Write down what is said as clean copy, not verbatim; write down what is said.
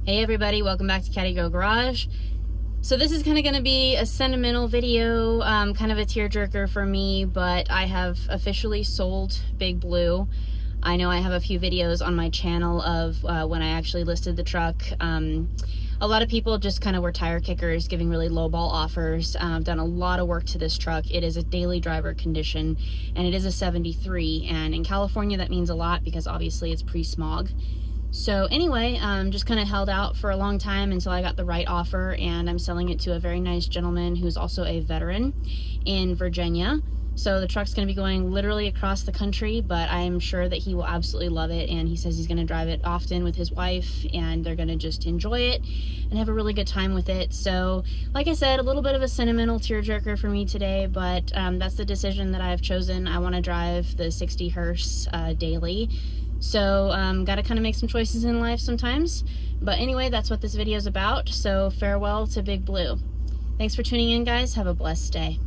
Hey everybody, welcome back to Caddy Girl Garage. So this is kind of going to be a sentimental video, kind of a tearjerker for me, but I have officially sold Big Blue. I know I have a few videos on my channel of when I actually listed the truck. A lot of people just kind of were tire kickers, giving really lowball offers. I've done a lot of work to this truck. It is a daily driver condition, and it is a 73, and in California that means a lot because obviously it's pre-smog. So anyway, just kind of held out for a long time until I got the right offer, and I'm selling it to a very nice gentleman who's also a veteran in Virginia. So the truck's going to be going literally across the country, but I'm sure that he will absolutely love it, and he says he's going to drive it often with his wife, and they're going to just enjoy it and have a really good time with it. So like I said, a little bit of a sentimental tearjerker for me today, but that's the decision that I've chosen. I want to drive the 60 Hearse daily. So got to kind of make some choices in life sometimes. But anyway, that's what this video is about. So farewell to Big Blue. Thanks for tuning in, guys. Have a blessed day.